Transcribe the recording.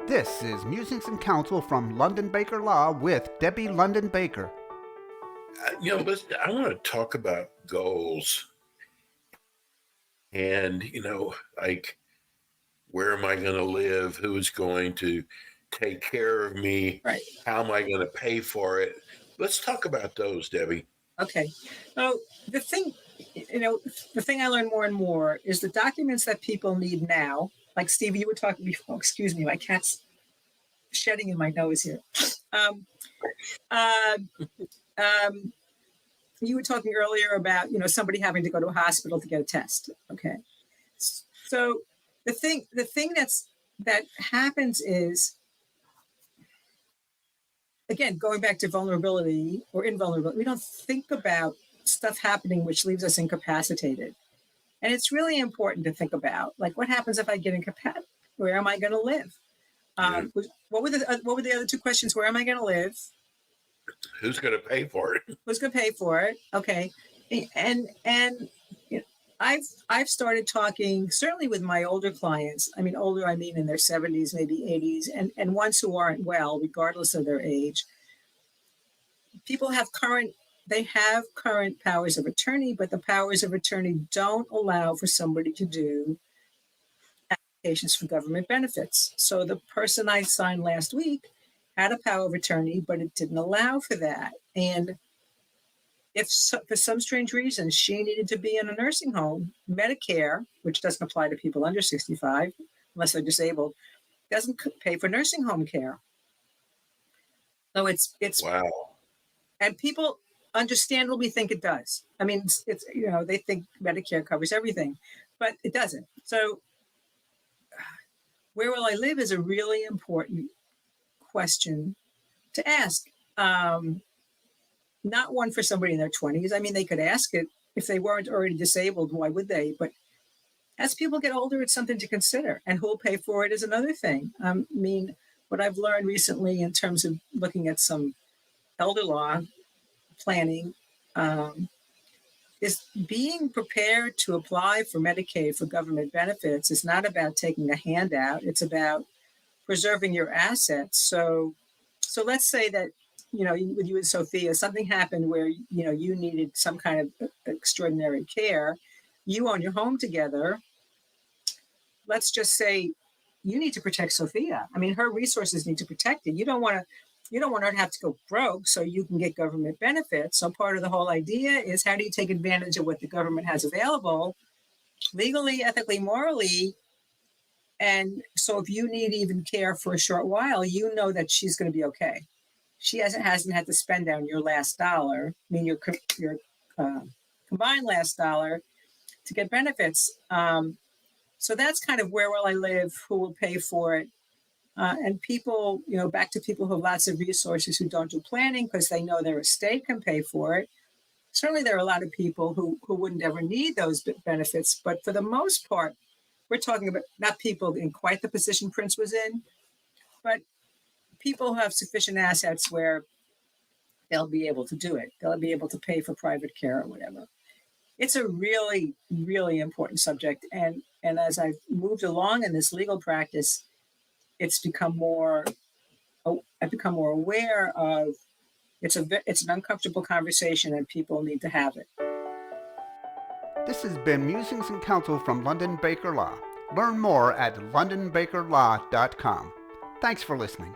This is Musings and Counsel from London Baker Law with Debbie London Baker. Listen, I want to talk about goals and, like, where am I going to live? Who's going to take care of me? Right. How am I going to pay for it? Let's talk about those, Debbie. Okay. So the thing I learn more and more is the documents that people need now. Like Steve, you were talking before. Excuse me, my cat's shedding in my nose here. You were talking earlier about somebody having to go to a hospital to get a test. Okay. So the thing that happens is, again, going back to vulnerability or invulnerability, we don't think about stuff happening which leaves us incapacitated. And it's really important to think about, like, what happens if I get incapacitated? Where am I going to live? What were the other two questions? Where am I going to live? Who's going to pay for it? Who's going to pay for it? Okay. And I've started talking, certainly with my older clients. I mean, older, I mean in their 70s, maybe 80s, and ones who aren't well, regardless of their age. People have current powers of attorney, but the powers of attorney don't allow for somebody to do applications for government benefits. So the person I signed last week had a power of attorney, but it didn't allow for that. And if for some strange reason she needed to be in a nursing home, Medicare, which doesn't apply to people under 65, unless they're disabled, doesn't pay for nursing home care. So it's wow. And people understandably think it does. I mean, it's they think Medicare covers everything, but it doesn't. So where will I live is a really important question to ask. Not one for somebody in their 20s. I mean, they could ask it if they weren't already disabled. Why would they? But as people get older, it's something to consider. And who will pay for it is another thing. I mean, what I've learned recently in terms of looking at some elder law planning is being prepared to apply for Medicaid for government benefits is not about taking a handout. It's about preserving your assets. So let's say that, with you and Sophia, something happened where, you needed some kind of extraordinary care. You own your home together. Let's just say you need to protect Sophia. I mean, her resources need to protect it. You don't want her to have to go broke so you can get government benefits. So part of the whole idea is, how do you take advantage of what the government has available legally, ethically, morally? And so if you need even care for a short while, you know that she's going to be okay. She hasn't had to spend down your last dollar, I mean your combined last dollar, to get benefits. So that's kind of where will I live, who will pay for it. And people, back to people who have lots of resources who don't do planning because they know their estate can pay for it. Certainly there are a lot of people who wouldn't ever need those benefits. But for the most part, we're talking about not people in quite the position Prince was in, but people who have sufficient assets where they'll be able to do it. They'll be able to pay for private care or whatever. It's a really, really important subject. And as I've moved along in this legal practice, I've become more aware of it's an uncomfortable conversation and people need to have it. This has been Musings and Counsel from London Baker Law. Learn more at londonbakerlaw.com. Thanks for listening.